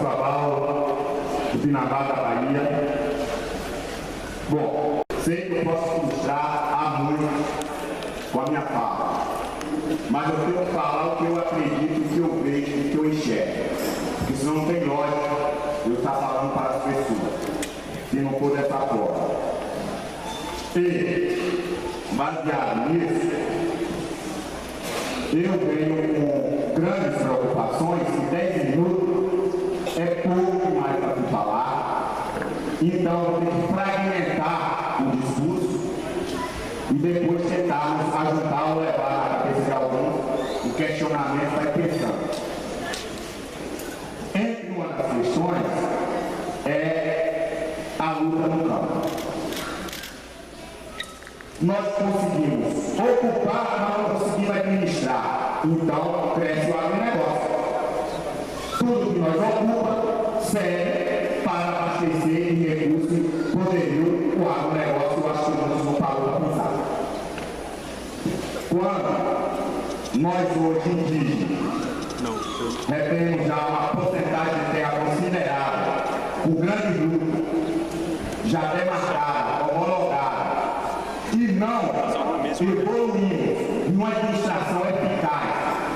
Cabral, do Pinabá da Bahia. Bom, sei que eu posso frustrar a muito com a minha fala, mas eu tenho que falar o que eu acredito, o que eu vejo, o que eu enxergo. Porque senão não tem lógica eu estar falando para as pessoas, se não for dessa forma. E, baseado nisso, eu venho com grandes preocupações, que 10 minutos é pouco mais para te falar. Então eu tenho que fragmentar o discurso e depois tentarmos ajudar ou levar na cabeça de alguns o questionamento vai pensando. Entre uma das questões é a luta no campo. Nós conseguimos ocupar, mas não conseguimos administrar. Então, cresce o agronegócio. Tudo que nós ocupamos serve para abastecer em recursos poderio o agronegócio. Eu acho que nós não parou para pensar. Quando nós hoje indígenas temos já uma porcentagem de terra considerável, o grande grupo já demarcado, homologado, e não evoluir numa administração eficaz,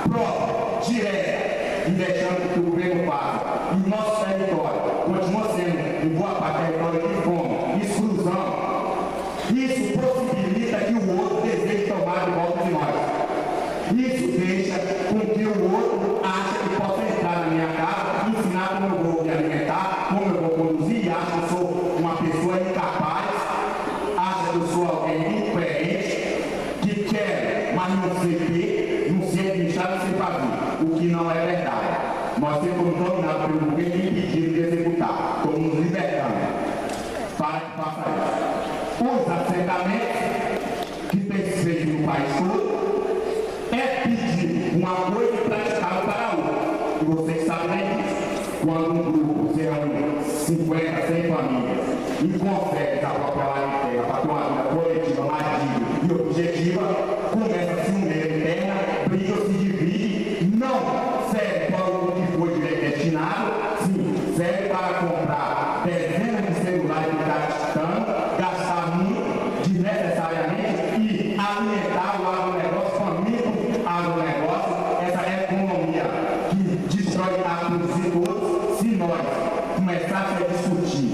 própria, direta, e deixando que o governo faça. E o nosso território continua sendo, em boa parte, território de fome, exclusão. Isso possibilita que o outro deseje tomar de volta de nós. Isso deixa com que o outro ache que possa entrar na minha casa, ensinar como eu vou me alimentar, como eu vou conduzir, acha que eu sou uma pessoa incapaz, acha que eu sou alguém incoerente, que quer, mas não sei ter, não sei administrar, não sei fazer, o que não é verdade. Nós temos dominados pelo governo e impedido de executar, estamos nos libertando para que faça isso. Os assentamentos que tem se feito no país todo é pedir uma coisa e praticar para outra. E vocês sabem disso. Quando um grupo se reúne 50, 100 famílias e consegue a própria área interna para ter uma vida coletiva mais digna e objetiva, começa-se um meio interna, briga, se divide, não serve para o que foi destinado, sim, serve para comprar dezenas de celulares que está gastando, gastar muito desnecessariamente e alimentar o agronegócio, faminto agronegócio, essa economia que destrói a todos e todos, se nós começarmos a discutir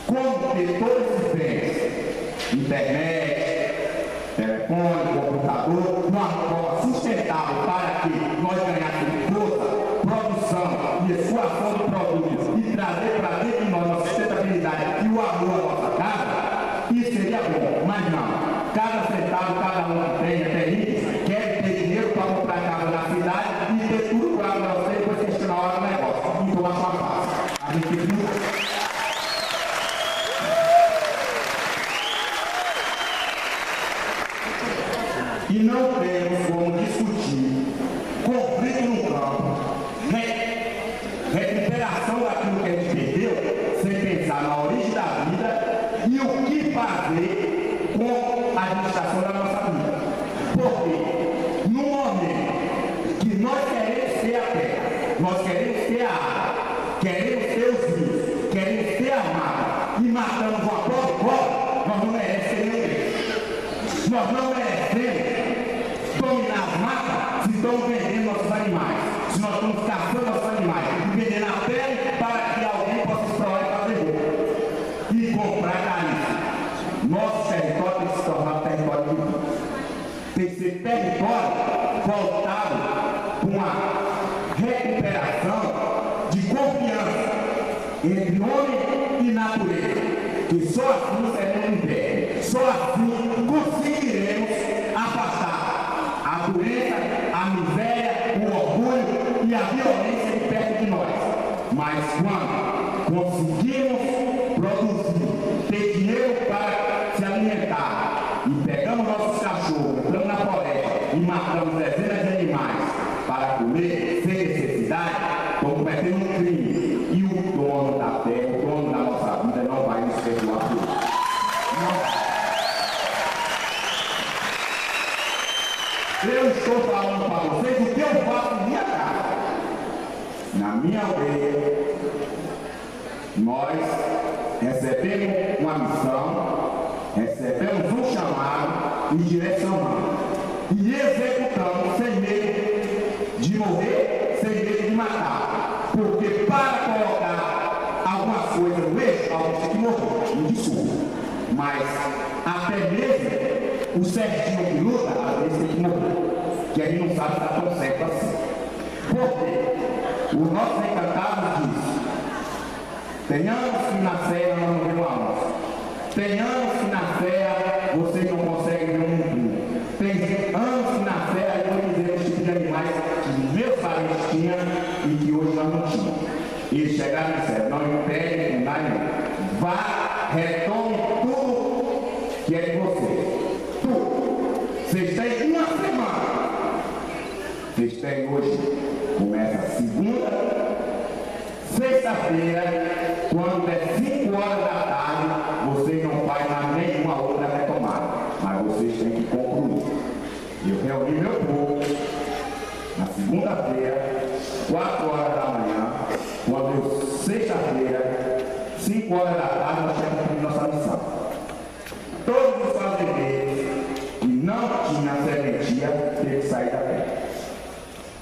como ter todos esses bens, internet, telefone, computador, de uma forma sustentável para que nós ganhássemos força, produção e escoação de produtos e trazer para dentro de nós a sustentabilidade e o amor à nossa casa, isso seria bom, mas não. Cada centavo, cada um que tem, até isso, quer ter dinheiro para comprar casa na cidade e ter tudo para você e depois questionar o agronegócio. Então, a sua fase. A gente viu. E não temos como discutir conflito no campo, recuperação daquilo que a gente perdeu, sem pensar na origem da vida e o que fazer com a administração da nossa vida. Porque no momento que nós queremos ter a terra, nós queremos ter a água, queremos ter os rios, queremos ter a mata, e matamos uma pobre cobra, nós não merecemos nenhum deles. Nós não merecemos dominar as matas se estão vendendo nossos animais, se nós estamos caçando nossos animais e vendendo a pele para que alguém possa explorar e fazer roupa e comprar caríssimo. Nosso território tem que se tornar território de vida. Tem que ser território voltado com uma recuperação de confiança entre homem e natureza, que só assim seremos livres, só assim conseguiremos afastar a doença, a miséria, o orgulho e a violência de perto de nós. Mas quando conseguimos produzir, ter dinheiro para se alimentar e pegamos nossos cachorros, entramos na floresta e matamos dezenas de animais para comer sem necessidade, estamos cometendo um crime. E o dono da terra, o dono da nossa vida não vai nos perdoar por isso. Eu estou falando para vocês o que eu faço na minha casa, na minha aldeia, nós recebemos uma missão, recebemos um chamado e direcionamos. E executamos sem medo de morrer, sem medo de matar. Porque para colocar alguma coisa no eixo, alguém tem que morrer, me desculpa. Mas até mesmo o certinho que luta, às vezes tem que morrer. Que a gente não sabe se está tão certo assim. Porque o nosso encantado diz: tenhamos que na serra nós não vemos a onça. Tenhamos que na serra vocês não conseguem ver um mundo. Tem anos que na serra eu vou dizer os tipos de animais que meus parentes tinham e que hoje nós não tínhamos. Eles chegaram e disseram: não impede com nada nenhum. Vá, retome tudo que é de vocês. Tudo. Vocês têm uma semana. Vocês têm hoje. Começa segunda, sexta-feira, quando é 5 horas da tarde, vocês não fazem mais nenhuma outra retomada. Mas vocês têm que concluir. Eu reuni meu povo na segunda-feira, 4 horas da manhã, quando sexta-feira, 5 horas da tarde, nós temos que cumprir nossa missão. Todos os fazendeiros que não tinham serventia teve que sair da terra.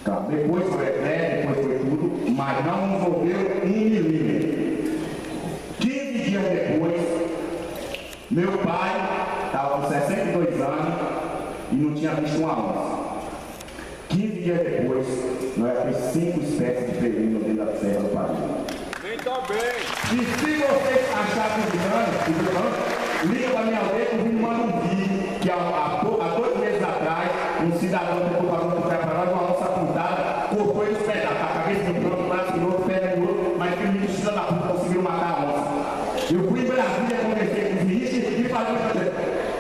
Então, depois foi depois foi tudo, mas não envolveu 1 milímetro. 15 dias depois, meu pai estava com 62 anos e não tinha visto uma onça. 15 dias depois, nós temos 5 espécies de felino dentro da serra do Paraná. Muito bem! E se vocês acharem que liga para minha aldeia que eu vim mandar um vídeo que há 2 meses atrás, um cidadão tentou fazer um preparado uma onça apontada, cortou ele os pedaços, a cabeça de um canto, o braço de outro, perna de outro, mas que me precisa da puta conseguiu matar a onça. Eu fui em Brasília, conversei com os ministros e falei para vocês: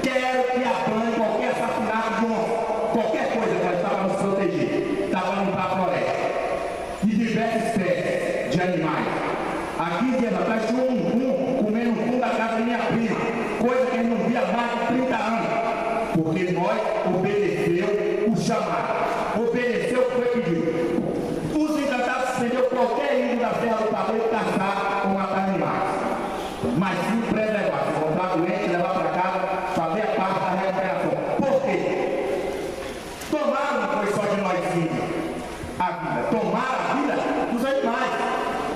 quero que apanhe qualquer assassinato de onça, qualquer coisa que ela estava nos proteger, estava limpar a floresta. E diversas espécies de animais. Há 15 dias atrás tinha um comendo um pum da casa da minha prima, coisa que ele não via há mais de 30 anos. Porque nós obedeceu o chamado, obedeceu o que foi pedido. Os encantados suspendeu qualquer índio da Serra do Padeiro caçar ou matar animais. Mas sim preservar, se encontrar doente, levar para casa, fazer a parte da recuperação. Por quê? Tomaram não foi só de nós índios a vida, tomaram a vida dos animais,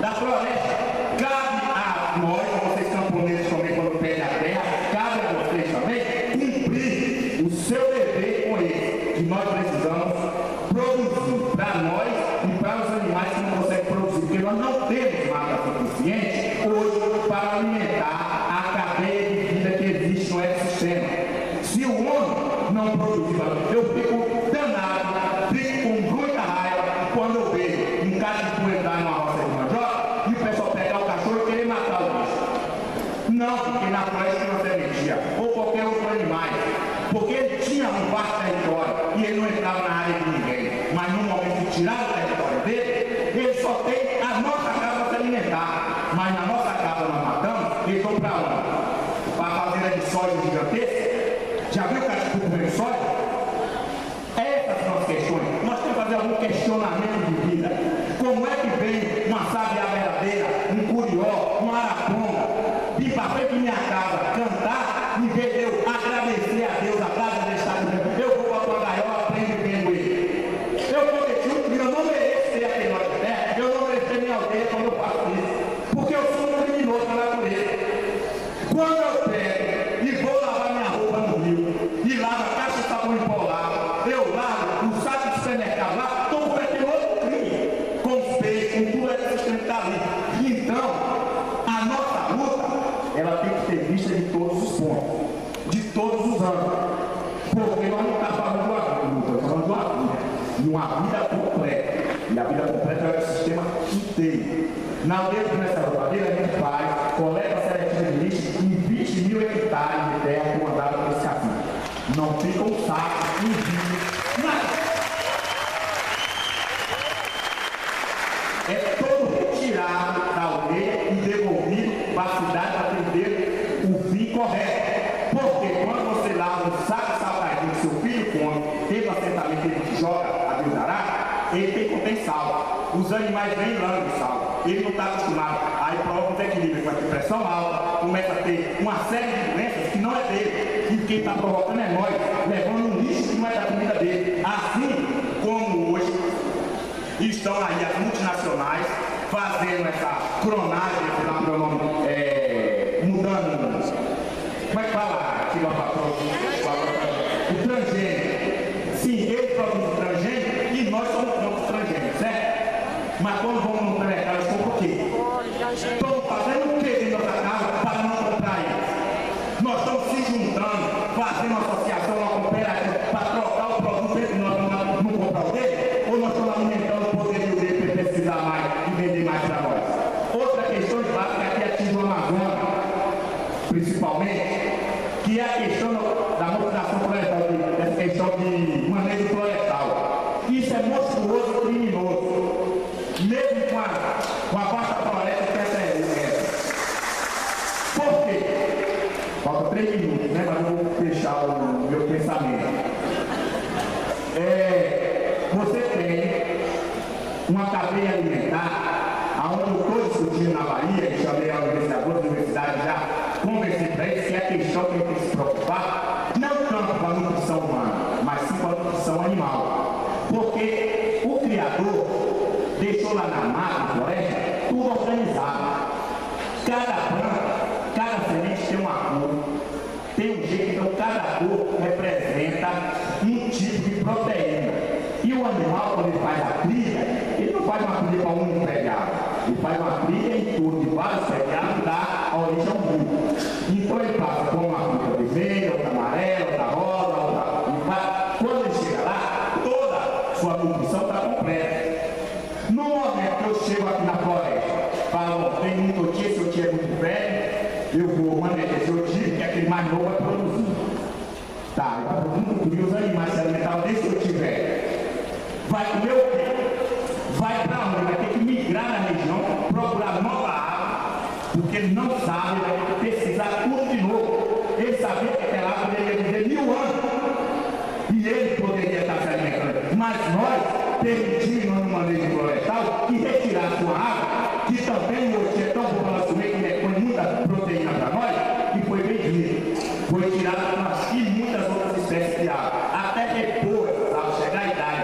da floresta. Cabe a nós, vocês camponeses também, quando pedem a terra, cabe a vocês também cumprir o seu dever com eles, que nós precisamos produzir para nós e para os animais que não conseguem produzir, porque nós não temos mata suficiente hoje para alimentar a cadeia de vida que existe no ecossistema. Se o homem não produzir, eu fico danado, fico com muita raiva quando eu vejo um cara de entrar numa roça de mandioca e o pessoal pegar o cachorro e querer matar o bicho. Não, porque na floresta tem uma sementia, ou qualquer outro animal. Porque ele tinha um vasto território e ele não entrava na área de ninguém. Mas no momento de tirar o território dele, ele só tem a nossa casa para se alimentar. Mas na nossa casa nós matamos, eles vão para onde? Para a fazenda de soja gigantesca? Já viu o cachorro comendo soja? Essas são as questões. Nós temos que fazer algum questionamento de vida. Como é que vem uma sabiá verdadeira, um curió, uma araponga, vir para frente de minha casa, cantar e ver eu agradecer a Deus a casa de estar dizendo: eu vou para a tua gaiola, aprende vendo ele. Eu prometi um dia, eu não mereço ter aquele lote de terra, eu não mereço ter minha aldeia quando eu faço isso, porque eu sou um criminoso na natureza. Quando eu pego e vou lavar minha roupa no rio, e lavo a caixa de sabão empolado, eu lavo o saco de supermercado lá, estou cometendo outro crime, com os peixes, com tudo esse sistema que está ali. Então, a nossa luta, ela tem que ser vista de todos os pontos, de todos os ângulos, porque nós não estamos falando de uma luta, estamos falando de uma vida, de uma vida completa, e a vida completa é o sistema inteiro. Na aldeia de Nessa Rodadeira, a gente faz coleta seletiva de lixo em 20 mil hectares de terra comandadas por esse cacique. Não fica um saco, um rio, nada. É todo retirado da aldeia e devolvido para a cidade para atender o fim correto. Porque quando você lava um saco de salgadinho que seu filho come, teve um assentamento que ele joga a Deus dará, ele tem que conter sal. Os animais vêm lá no sal. ele não está acostumado. Aí provoca um desequilíbrio, vai ter pressão alta, começa a ter uma série de doenças que não é dele. E quem está provocando é nós, levando um lixo que não é da comida dele. Assim como hoje estão aí as multinacionais fazendo essa clonagem, mudando, como é que fala? O transgênico. Sim, eles produzem transgênico e nós somos contra os transgênicos, certo? Mas quando vamos no supermercado, eles compram o quê? Estão fazendo o quê dentro da nossa casa para não comprar eles? Nós estamos se juntando, fazendo uma associação, uma cooperativa para trocar o produto dele, nós não comprar o dele? Ou nós estamos alimentando o poder dele para precisar mais e vender mais para nós? Outra questão de base que aqui atinge o Amazonas, principalmente, que é a questão da modulação florestal, essa questão de manejo florestal. Isso é monstruoso e criminoso. Mesmo com a vasta floresta que essa é. Por quê? Falta 3 minutos, né? Mas eu vou fechar o meu pensamento. Você tem uma cadeia alimentar, onde eu estou discutindo na Bahia, que chamei a universidade já, conversei para eles que é a questão que tem que se preocupar, não tanto com a nutrição humana, mas sim com a nutrição animal. Porque o Criador deixou lá na mata, na floresta, tudo organizado. Cada planta, cada semente tem uma cor, tem um jeito, então cada cor representa um tipo de proteína. E o animal, quando ele faz a trilha, ele não faz uma trilha para um pregado, ele faz uma trilha em torno de vários pregados que dá a origem ao mundo. Então ele passa por uma fruta vermelha, outra amarela, outra rosa, outra. Quando ele chega lá, toda a sua nutrição está completa. No momento que eu chego aqui na floresta, falo, tem muito tio, seu tio é muito velho, eu vou manejar seu tio, que aquele mais novo vai produzir. Tá, ele vai produzir os animais se alimentar desse seu tio velho. Vai comer o quê? Vai para onde? Vai ter que migrar na região, procurar nova água, porque ele não sabe, vai ter que pesquisar tudo de novo. Ele sabia que aquela água poderia viver 1000 anos e ele poderia estar se alimentando. Mas nós permitimos no manejo florestal que retirasse uma água, que também hoje é tão bom para nós comer, que põe muita proteína para nós, e foi vendida. Foi tirada para muitas outras espécies de água. Até depois, ao chegar à idade,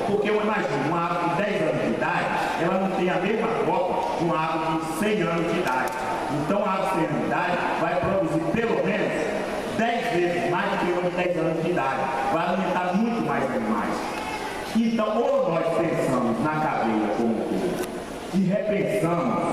porque eu imagino, uma água de 10 anos de idade, ela não tem a mesma copa de uma água de 100 anos de idade. Então a água de 100 anos de idade vai produzir pelo menos 10 vezes mais do que uma de 10 anos de idade. Vai alimentar muito mais animais. Então, ou nós pensamos na cadeia como um todo e repensamos